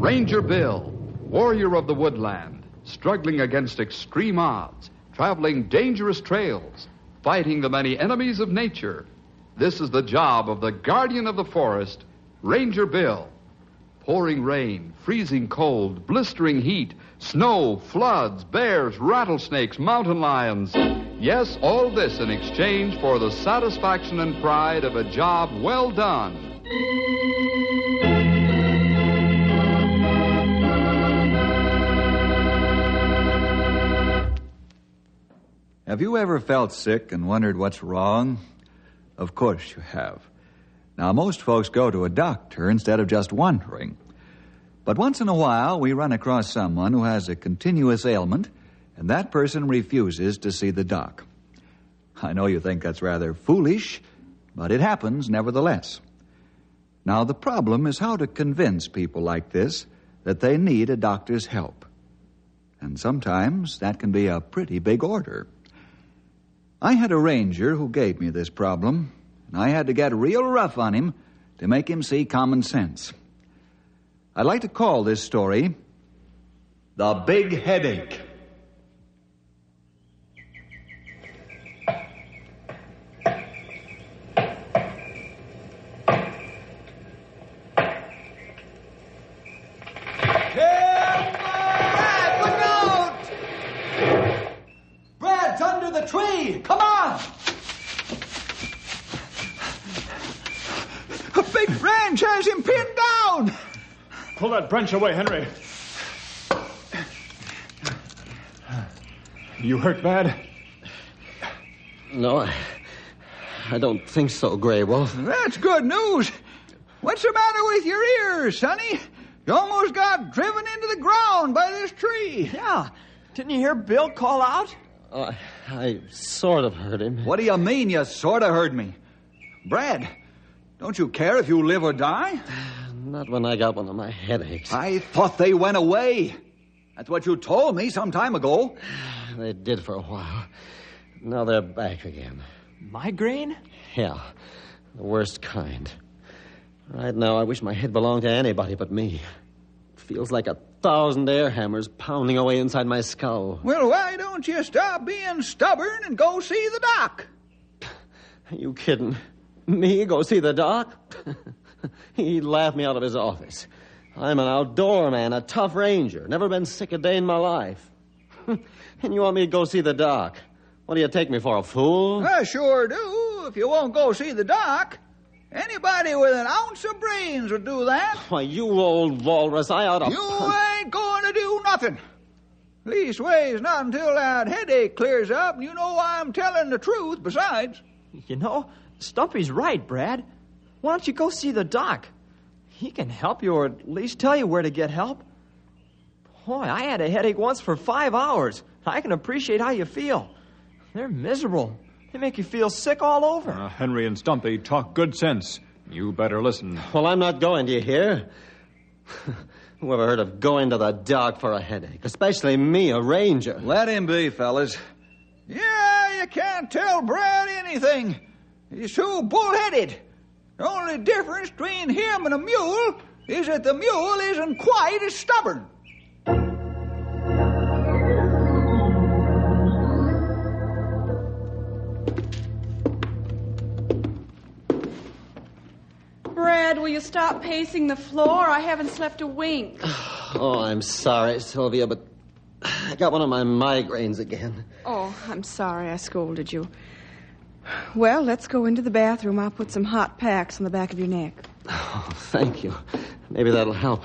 Ranger Bill, warrior of the woodland, struggling against extreme odds, traveling dangerous trails, fighting the many enemies of nature. This is the job of the guardian of the forest, Ranger Bill. Pouring rain, freezing cold, blistering heat, snow, floods, bears, rattlesnakes, mountain lions. Yes, all this in exchange for the satisfaction and pride of a job well done. Have you ever felt sick and wondered what's wrong? Of course you have. Now, most folks go to a doctor instead of just wondering. But once in a while, we run across someone who has a continuous ailment, and that person refuses to see the doc. I know you think that's rather foolish, but it happens nevertheless. Now, the problem is how to convince people like this that they need a doctor's help. And sometimes that can be a pretty big order. I had a ranger who gave me this problem, and I had to get real rough on him to make him see common sense. I'd like to call this story The Big Headache. Tree! Come on! A big branch has him pinned down! Pull that branch away, Henry. You hurt bad? No, I don't think so, Grey Wolf. That's good news. What's the matter with your ears, Sonny? You almost got driven into the ground by this tree. Yeah. Didn't you hear Bill call out? I sort of heard him. What do you mean you sort of heard me? Brad, don't you care if you live or die? Not when I got one of my headaches. I thought they went away. That's what you told me some time ago. They did for a while. Now they're back again. Migraine? Yeah, the worst kind. Right now, I wish my head belonged to anybody but me. Feels like 1,000 air hammers pounding away inside my skull. Well, why don't you stop being stubborn and go see the doc? Are you kidding? Me go see the doc? He'd laugh me out of his office. I'm an outdoor man, a tough ranger. Never been sick a day in my life. And you want me to go see the doc? What do you take me for, a fool? I sure do, if you won't go see the doc. Anybody with an ounce of brains would do that. Why, you old walrus, I ought to... You ain't going to do nothing. Leastways, not until that headache clears up, and you know I'm telling the truth besides. You know, Stumpy's right, Brad. Why don't you go see the doc? He can help you, or at least tell you where to get help. Boy, I had a headache once for 5 hours. I can appreciate how you feel. They're miserable. They make you feel sick all over. Henry and Stumpy talk good sense. You better listen. Well, I'm not going, do you hear? Who ever heard of going to the doc for a headache? Especially me, a ranger. Let him be, fellas. Yeah, you can't tell Brad anything. He's too bullheaded. The only difference between him and a mule is that the mule isn't quite as stubborn. Brad, will you stop pacing the floor? I haven't slept a wink. Oh, I'm sorry, Sylvia, but I got one of my migraines again. Oh, I'm sorry I scolded you. Well, let's go into the bathroom. I'll put some hot packs on the back of your neck. Oh, thank you. Maybe that'll help.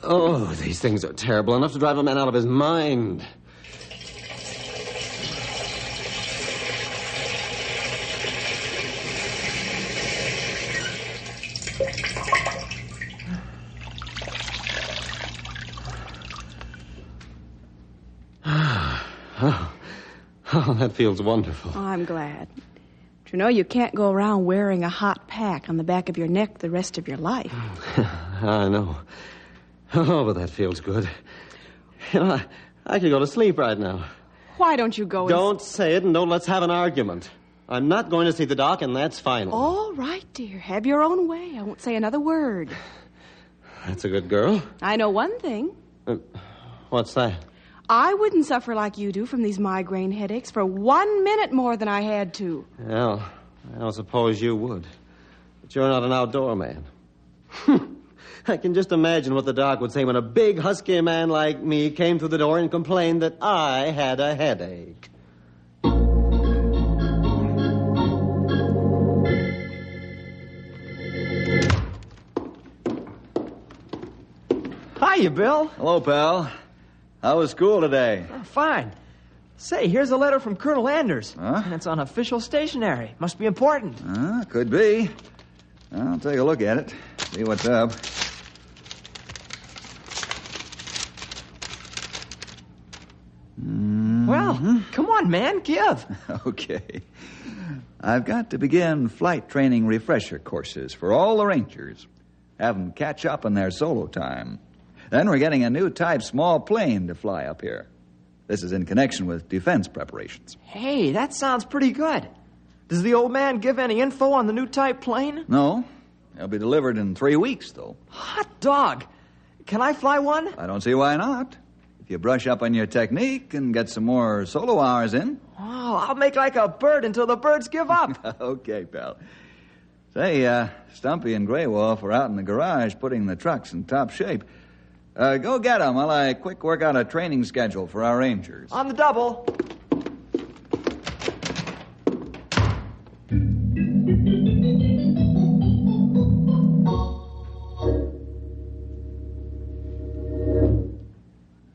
Oh, these things are terrible enough to drive a man out of his mind. Oh, that feels wonderful. Oh, I'm glad. But you know, you can't go around wearing a hot pack on the back of your neck the rest of your life. I know. Oh, but that feels good. You know, I could go to sleep right now. Why don't you go Don't say it, and don't let's have an argument. I'm not going to see the doc, and that's final. All right, dear. Have your own way. I won't say another word. That's a good girl. I know one thing. What's that? I wouldn't suffer like you do from these migraine headaches for 1 minute more than I had to. Well, I don't suppose you would. But you're not an outdoor man. I can just imagine what the doc would say when a big, husky man like me came through the door and complained that I had a headache. Hiya, Bill. Hello, pal. How was school today? Oh, fine. Say, here's a letter from Colonel Anders. Huh? And it's on official stationery. Must be important. Could be. I'll take a look at it. See what's up. Well, come on, man, give. Okay. I've got to begin flight training refresher courses for all the Rangers. Have them catch up on their solo time. Then we're getting a new type small plane to fly up here. This is in connection with defense preparations. Hey, that sounds pretty good. Does the old man give any info on the new type plane? No. They'll be delivered in 3 weeks, though. Hot dog. Can I fly one? I don't see why not. If you brush up on your technique and get some more solo hours in. Oh, I'll make like a bird until the birds give up. Okay, pal. Say, Stumpy and Grey Wolf are out in the garage putting the trucks in top shape. Go get them while I quick work out a training schedule for our Rangers. On the double.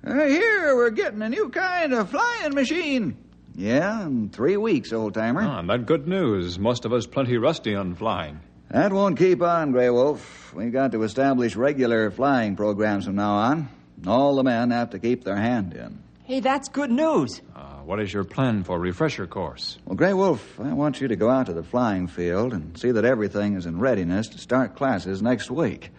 Here, we're getting a new kind of flying machine. Yeah, in 3 weeks, old-timer. Ah, that good news. Most of us plenty rusty on flying. That won't keep on, Grey Wolf. We've got to establish regular flying programs from now on. All the men have to keep their hand in. Hey, that's good news. What is your plan for refresher course? Well, Grey Wolf, I want you to go out to the flying field and see that everything is in readiness to start classes next week.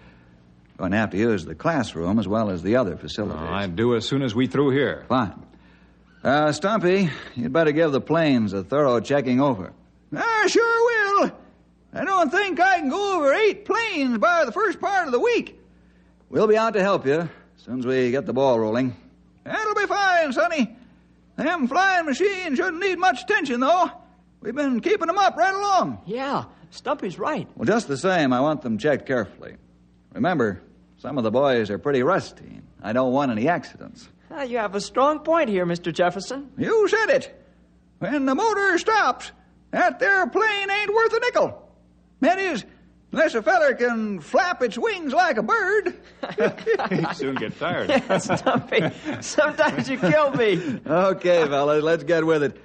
Going to have to use the classroom as well as the other facilities. I'd do as soon as we through here. Fine. Stumpy, you'd better give the planes a thorough checking over. I sure will. I don't think I can go over 8 planes by the first part of the week. We'll be out to help you as soon as we get the ball rolling. That'll be fine, Sonny. Them flying machines shouldn't need much attention, though. We've been keeping them up right along. Yeah, Stumpy's right. Well, just the same, I want them checked carefully. Remember, some of the boys are pretty rusty. I don't want any accidents. You have a strong point here, Mr. Jefferson. You said it. When the motor stops, that there plane ain't worth a nickel. That is, unless a feller can flap its wings like a bird. He'd soon get tired. Yeah, Stumpy, sometimes you kill me. Okay, fellas, let's get with it.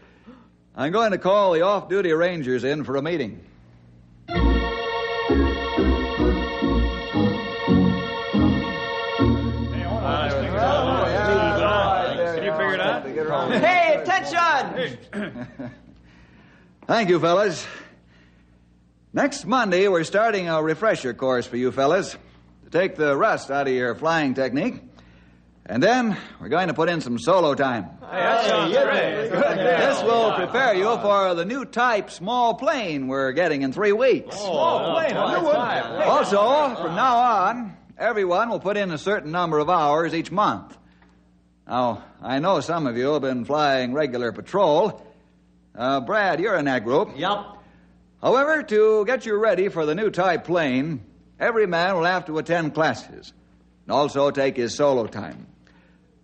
I'm going to call the off-duty Rangers in for a meeting. Hey, attention! Thank you, fellas. Next Monday, we're starting a refresher course for you fellas to take the rust out of your flying technique. And then we're going to put in some solo time. This will prepare you for the new type small plane we're getting in 3 weeks. Also, from now on, everyone will put in a certain number of hours each month. Now, I know some of you have been flying regular patrol. Brad, you're in that group. Yep. However, to get you ready for the new type plane, every man will have to attend classes and also take his solo time.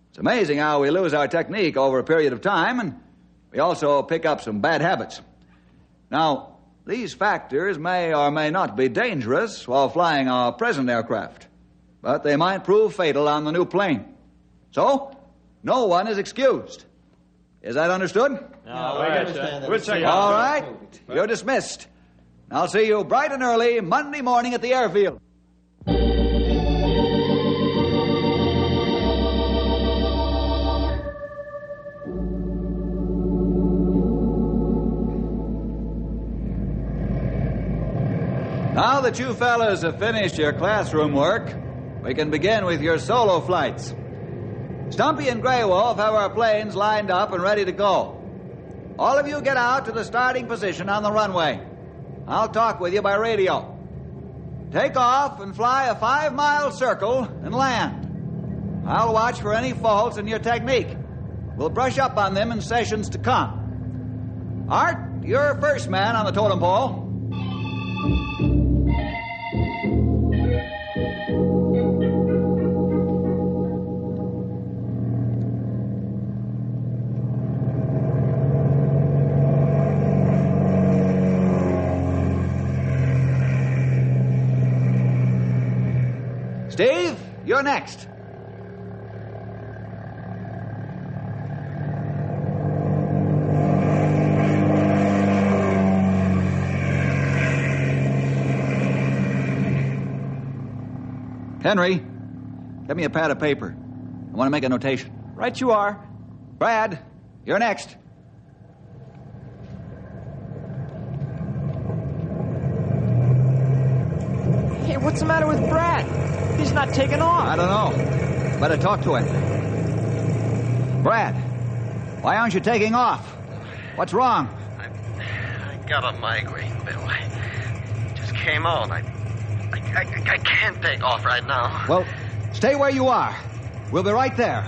It's amazing how we lose our technique over a period of time, and we also pick up some bad habits. Now, these factors may or may not be dangerous while flying our present aircraft, but they might prove fatal on the new plane. So, no one is excused. Is that understood? All right. You're dismissed. I'll see you bright and early Monday morning at the airfield. Now that you fellas have finished your classroom work, we can begin with your solo flights. Stumpy and Grey Wolf have our planes lined up and ready to go. All of you get out to the starting position on the runway. I'll talk with you by radio. take off and fly a 5-mile circle and land. I'll watch for any faults in your technique. We'll brush up on them in sessions to come. Art, you're first man on the totem pole. Steve, you're next. Henry, get me a pad of paper. I want to make a notation. Right you are. Brad, you're next. Hey, what's the matter with Brad? He's not taking off. I don't know. Better talk to him. Brad, why aren't you taking off? What's wrong? I got a migraine, Bill. It just came on. I can't take off right now. Well, stay where you are. We'll be right there.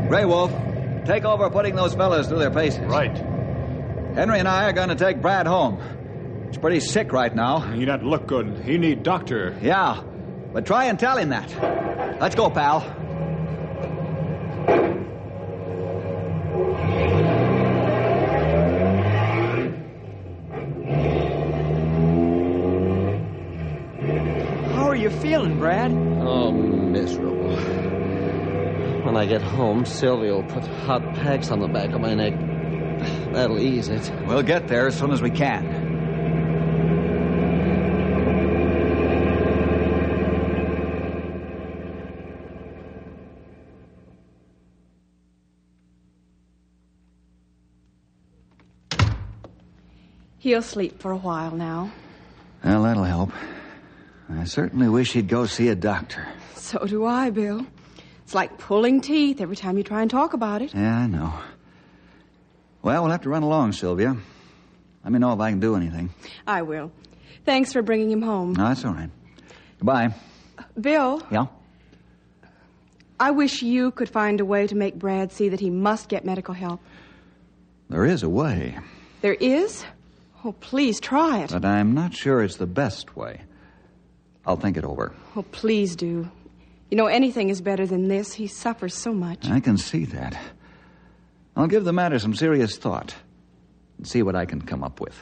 Grey Wolf, take over putting those fellas through their paces. Right. Henry and I are going to take Brad home. He's pretty sick right now. He not look good. He need doctor. Yeah, but try and tell him that. Let's go, pal. How are you feeling, Brad? Oh, miserable. When I get home, Sylvia will put hot packs on the back of my neck. That'll ease it. We'll get there as soon as we can. He'll sleep for a while now. Well, that'll help. I certainly wish he'd go see a doctor. So do I, Bill. It's like pulling teeth every time you try and talk about it. Yeah, I know. Well, we'll have to run along, Sylvia. Let me know if I can do anything. I will. Thanks for bringing him home. No, that's all right. Goodbye. Bill, Yeah? I wish you could find a way to make Brad see that he must get medical help. There is a way, There is? Oh, please try it. but I'm not sure it's the best way. I'll think it over. Oh, please do. You know, anything is better than this. He suffers so much. I can see that. I'll give the matter some serious thought and see what I can come up with.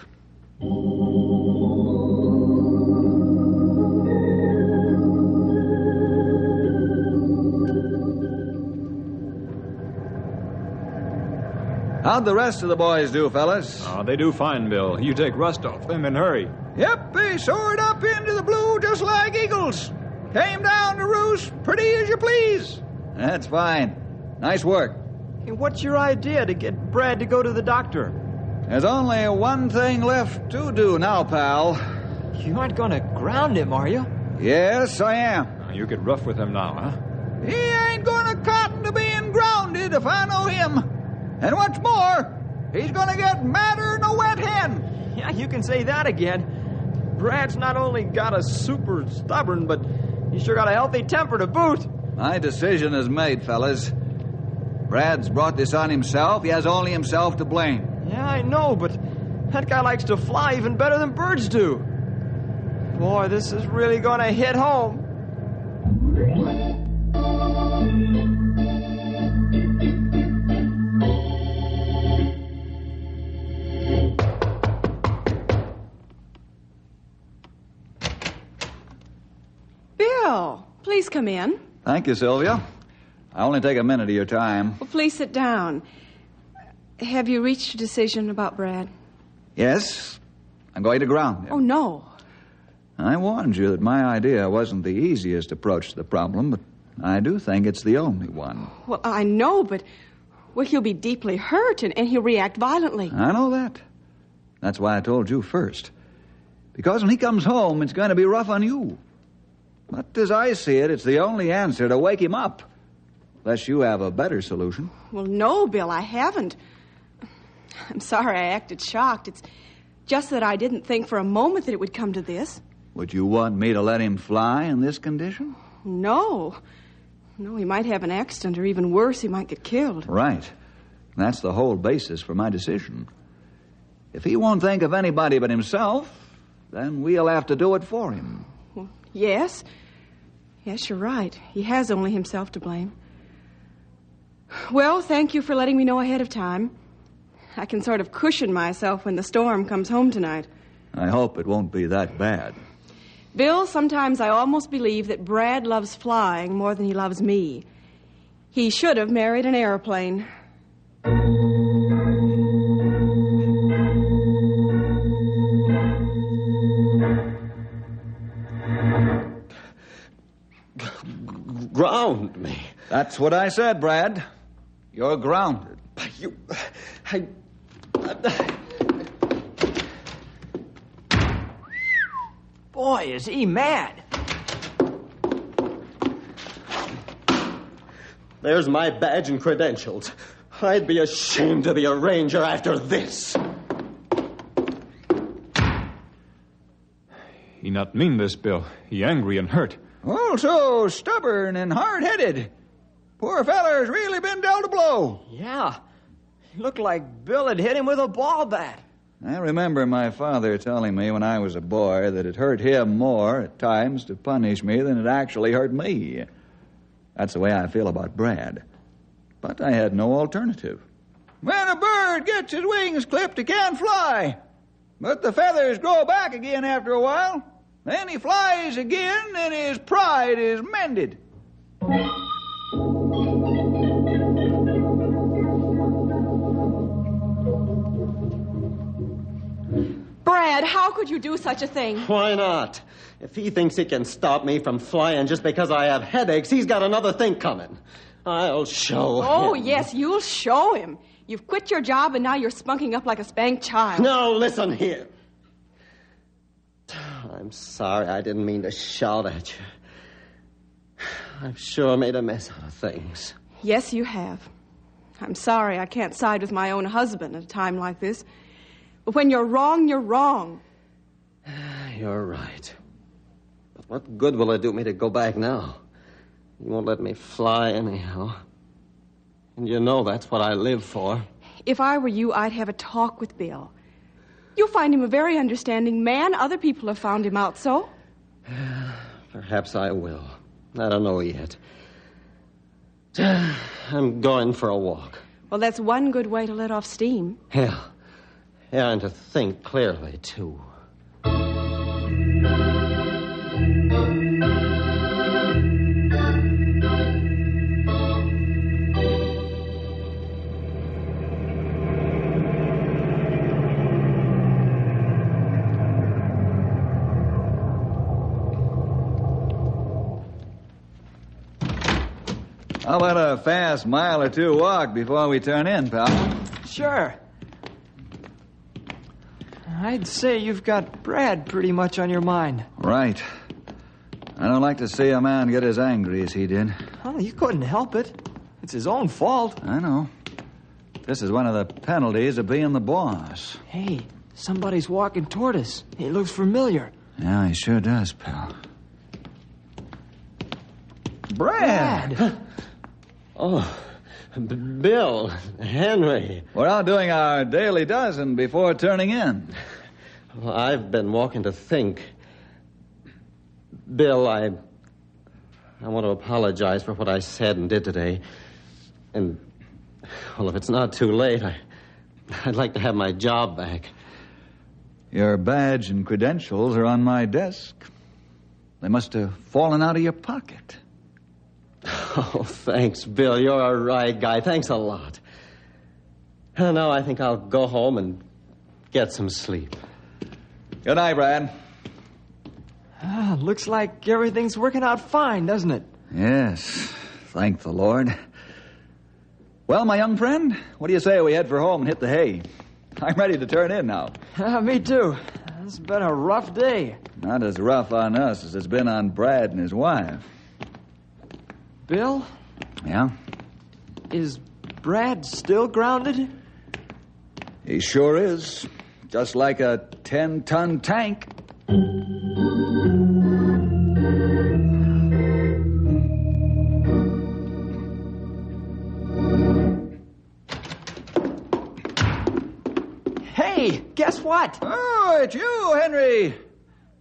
How'd the rest of the boys do, fellas? They do fine, Bill. You take rust off them and hurry. Yep, they soared up into the blue just like eagles. Came down to roost pretty as you please. That's fine. Nice work. Hey, what's your idea to get Brad to go to the doctor? There's only one thing left to do now, pal. You aren't going to ground him, are you? Yes, I am. You get rough with him now, huh? He ain't gonna cotton to being grounded if I know him. And what's more, he's gonna get madder than a wet hen. Yeah, you can say that again. Brad's not only got a super stubborn, but he's sure got a healthy temper to boot. My decision is made, fellas. Brad's brought this on himself. He has only himself to blame. Yeah, I know, but that guy likes to fly even better than birds do. Boy, this is really going to hit home. Bill, please come in. Thank you, Sylvia. I only take a minute of your time. Well, please sit down. Have you reached a decision about Brad? Yes, I'm going to ground him. Oh, no. I warned you that my idea wasn't the easiest approach to the problem, but I do think it's the only one. Well, I know, but he'll be deeply hurt and he'll react violently. I know that. That's why I told you first. Because when he comes home, it's going to be rough on you. But as I see it, it's the only answer to wake him up. Unless you have a better solution. Well, no, Bill, I haven't. I'm sorry I acted shocked. It's just that I didn't think for a moment that it would come to this. Would you want me to let him fly in this condition? No. No, he might have an accident, or even worse, he might get killed. Right. That's the whole basis for my decision. If he won't think of anybody but himself, then we'll have to do it for him. Well, yes. Yes, you're right. He has only himself to blame. Well, thank you for letting me know ahead of time. I can sort of cushion myself when the storm comes home tonight. I hope it won't be that bad. Bill, sometimes I almost believe that Brad loves flying more than he loves me. He should have married an airplane. Ground me. That's what I said, Brad. You're grounded. Boy, is he mad. There's my badge and credentials. I'd be ashamed to be a ranger after this. He not mean this, Bill. He angry and hurt. Also stubborn and hard-headed. Poor feller's really been dealt a blow. Yeah. It looked like Bill had hit him with a ball bat. I remember my father telling me when I was a boy that it hurt him more at times to punish me than it actually hurt me. That's the way I feel about Brad. But I had no alternative. When a bird gets his wings clipped, he can't fly. But the feathers grow back again after a while. Then he flies again, and his pride is mended. Brad, how could you do such a thing? Why not? If he thinks he can stop me from flying just because I have headaches, he's got another thing coming. I'll show him. Oh, yes, you'll show him. You've quit your job, and now you're spunking up like a spanked child. Now, listen here. I'm sorry, I didn't mean to shout at you. I've sure made a mess out of things. Yes, you have. I'm sorry I can't side with my own husband at a time like this. But when you're wrong, you're wrong. You're right. But what good will it do me to go back now? You won't let me fly anyhow. And you know that's what I live for. If I were you, I'd have a talk with Bill. You'll find him a very understanding man. Other people have found him out so. Perhaps I will. I don't know yet. I'm going for a walk. Well, that's one good way to let off steam. Yeah, and to think clearly, too. How about a fast mile or two walk before we turn in, pal? Sure. I'd say you've got Brad pretty much on your mind. Right. I don't like to see a man get as angry as he did. Well, you couldn't help it. It's his own fault. I know. This is one of the penalties of being the boss. Hey, somebody's walking toward us. He looks familiar. Yeah, he sure does, pal. Brad! Oh, Bill, Henry. We're out doing our daily dozen before turning in. Well, I've been walking to think. Bill, I want to apologize for what I said and did today. And, well, if it's not too late, I'd like to have my job back. Your badge and credentials are on my desk. They must have fallen out of your pocket. Oh, thanks, Bill. You're a right guy. Thanks a lot. Now I think I'll go home and get some sleep. Good night, Brad. Looks like everything's working out fine, doesn't it? Yes, thank the Lord. Well, my young friend, what do you say we head for home and hit the hay? I'm ready to turn in now. Me too. It's been a rough day. Not as rough on us as it's been on Brad and his wife. Bill? Yeah? Is Brad still grounded? He sure is. Just like a 10-ton tank. Hey, guess what? Oh, it's you, Henry.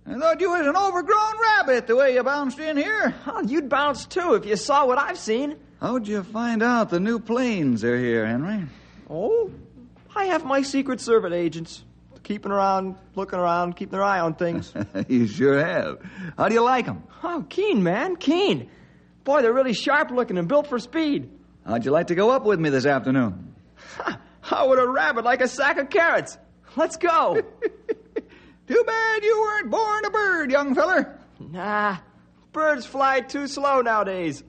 I thought you was an overgrown rabbit the way you bounced in here. Oh, you'd bounce too if you saw what I've seen. How'd you find out the new planes are here, Henry? Oh, I have my Secret Service agents keeping around, looking around, keeping their eye on things. You sure have. How do you like them? Oh, keen, man, keen. Boy, they're really sharp looking and built for speed. How'd you like to go up with me this afternoon? How would a rabbit like a sack of carrots? Let's go. Too bad you weren't born a bird, young feller. Nah, birds fly too slow nowadays.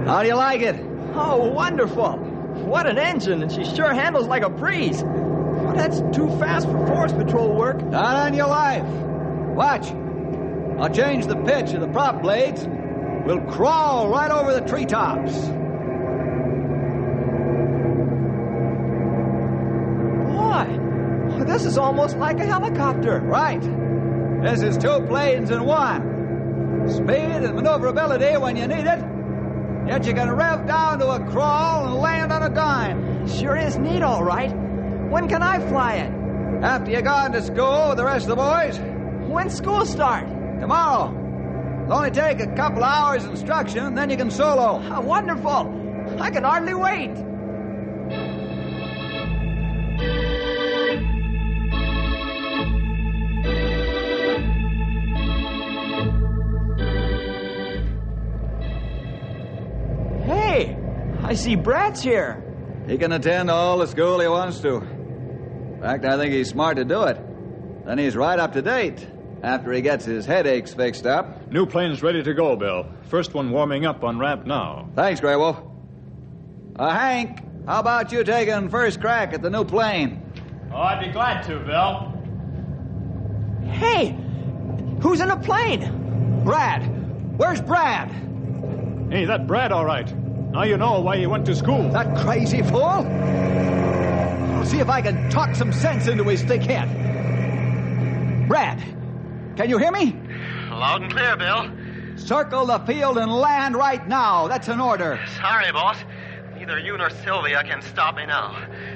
How do you like it? Oh, wonderful. What an engine, and she sure handles like a breeze. Well, that's too fast for force patrol work. Not on your life. Watch. I'll change the pitch of the prop blades. We'll crawl right over the treetops. Boy, this is almost like a helicopter. Right. This is two planes in one. Speed and maneuverability when you need it. Yet you can rev down to a crawl and land on a dime. Sure is neat, all right. When can I fly it? After you gone to school with the rest of the boys. When's school start? Tomorrow. It'll only take a couple hours instruction, then you can solo. Oh, wonderful. I can hardly wait. Hey, I see Brad's here. He can attend all the school he wants to. In fact, I think he's smart to do it. Then he's right up to date after he gets his headaches fixed up. New plane's ready to go, Bill. First one warming up on ramp now. Thanks, Grey Wolf. Hank, how about you taking first crack at the new plane? Oh, I'd be glad to, Bill. Hey, who's in the plane? Brad. Where's Brad? Hey, that Brad, all right. Now you know why he went to school. That crazy fool? I'll see if I can talk some sense into his thick head. Brad, can you hear me? Loud and clear, Bill. Circle the field and land right now. That's an order. Sorry, boss. Neither you nor Sylvia can stop me now.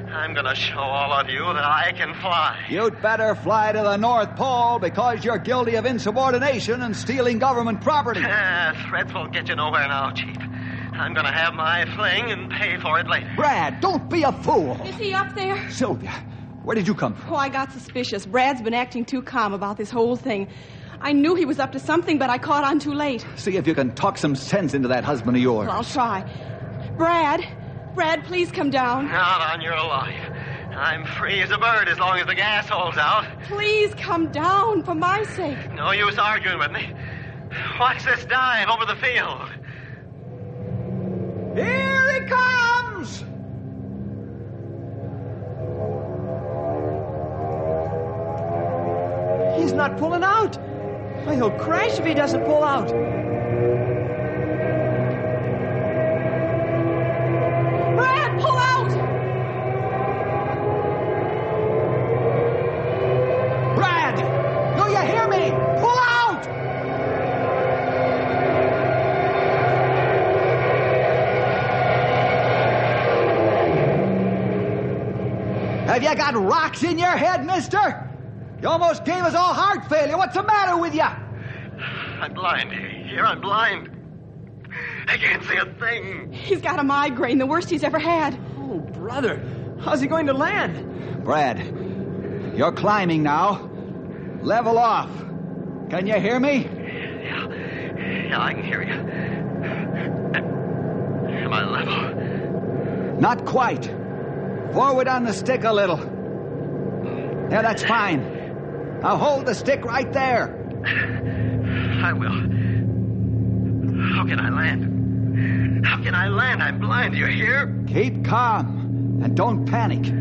I'm gonna show all of you that I can fly. You'd better fly to the North Pole because you're guilty of insubordination and stealing government property. Threats won't get you nowhere now, Chief. I'm gonna have my fling and pay for it later. Brad, don't be a fool. Is he up there? Sylvia, where did you come from? Oh, I got suspicious. Brad's been acting too calm about this whole thing. I knew he was up to something, but I caught on too late. See if you can talk some sense into that husband of yours. Well, I'll try. Brad, please come down. Not on your life. I'm free as a bird as long as the gas holds out. Please come down for my sake. No use arguing with me. Watch this dive over the field. Here he comes! He's not pulling out. Why, he'll crash if he doesn't pull out. Brad, pull out! Brad! Do you hear me? Pull out! Have you got rocks in your head, mister? You almost gave us all heart failure. What's the matter with you? I'm blind. Here, I'm blind. I can't see a thing. He's got a migraine, the worst he's ever had. Oh, brother. How's he going to land? Brad, you're climbing now. Level off. Can you hear me? Yeah, I can hear you. Am I level? Not quite. Forward on the stick a little. Yeah, that's fine. Now hold the stick right there. I will. How can I land? How can I land? I'm blind, you hear? Keep calm and don't panic.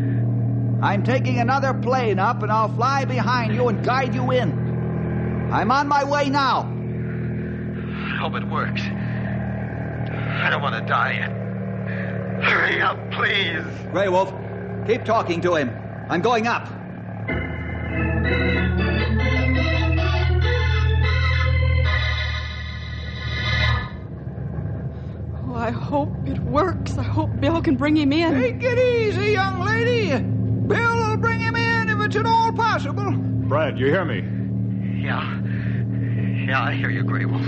I'm taking another plane up and I'll fly behind you and guide you in. I'm on my way now. I hope it works. I don't want to die yet. Hurry up, please. Grey Wolf, keep talking to him. I'm going up. Oh, I hope it works. I hope Bill can bring him in. Take it easy, young lady. Bill will bring him in if it's at all possible. Brad, you hear me? Yeah. Yeah, I hear you, Grey Wolf.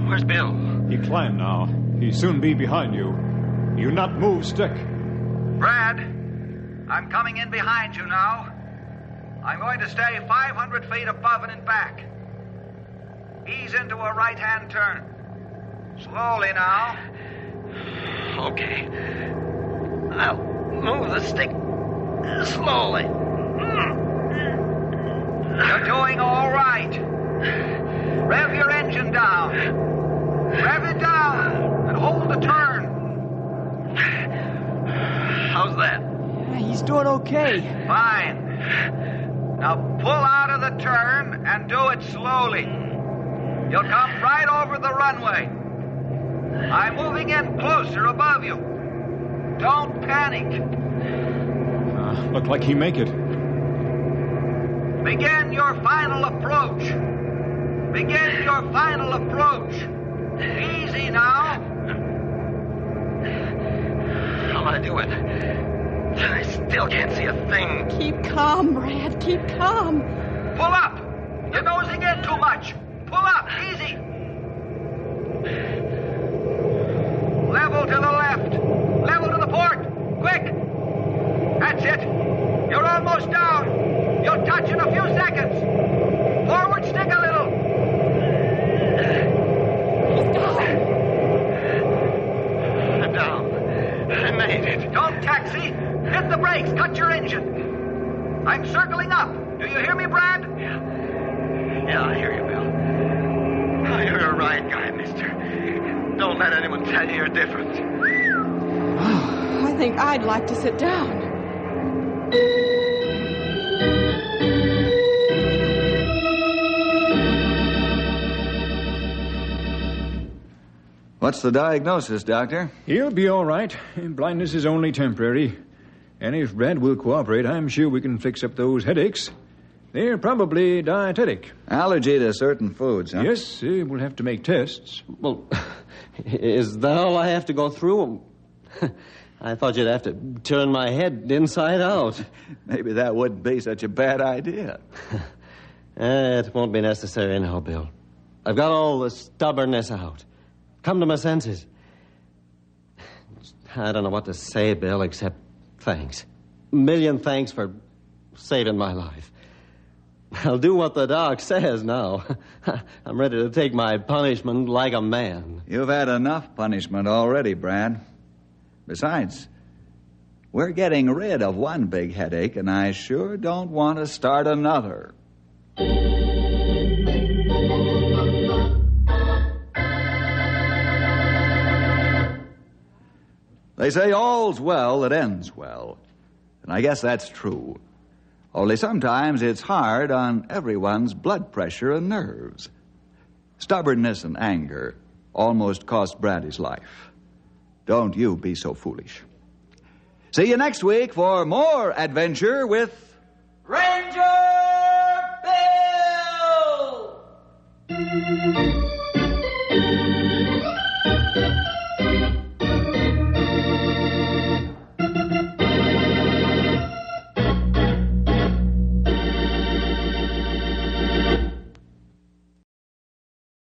Where's Bill? He climbed now. He'll soon be behind you. You not move stick. Brad, I'm coming in behind you now. I'm going to stay 500 feet above and in back. Ease into a right-hand turn. Slowly now. Okay. I'll move the stick slowly. You're doing all right. Rev your engine down. Rev it down and hold the turn. How's that? He's doing okay. Fine. Now pull out of the turn and do it slowly. You'll come right over the runway. I'm moving in closer above you. Don't panic. Look like he make it. Begin your final approach. Begin your final approach. Easy now. How'll I do it? I still can't see a thing. Keep calm, Brad. Keep calm. Pull up. You're nosing in too much. Pull up. Easy. Level to the left. Level to the port. Quick. That's it. You're almost down. You'll touch in a few seconds. Forward stick a little. I'm down. I made it. Don't taxi. Hit the brakes. Cut your engine. I'm circling up. Do you hear me, Brad? Yeah, I hear you, Bill. Oh, you're a right guy, mister. Don't let anyone tell you you're different. I think I'd like to sit down. What's the diagnosis, Doctor? He'll be all right. Blindness is only temporary. And if Brad will cooperate, I'm sure we can fix up those headaches. They're probably dietetic. Allergy to certain foods, huh? Yes, we'll have to make tests. Well, is that all I have to go through? I thought you'd have to turn my head inside out. Maybe that wouldn't be such a bad idea. It won't be necessary now, Bill. I've got all the stubbornness out. Come to my senses. I don't know what to say, Bill, except thanks. A million thanks for saving my life. I'll do what the doc says now. I'm ready to take my punishment like a man. You've had enough punishment already, Brad. Besides, we're getting rid of one big headache, and I sure don't want to start another. They say all's well that ends well, and I guess that's true. Only sometimes it's hard on everyone's blood pressure and nerves. Stubbornness and anger almost cost Brad his life. Don't you be so foolish. See you next week for more adventure with Ranger Bill!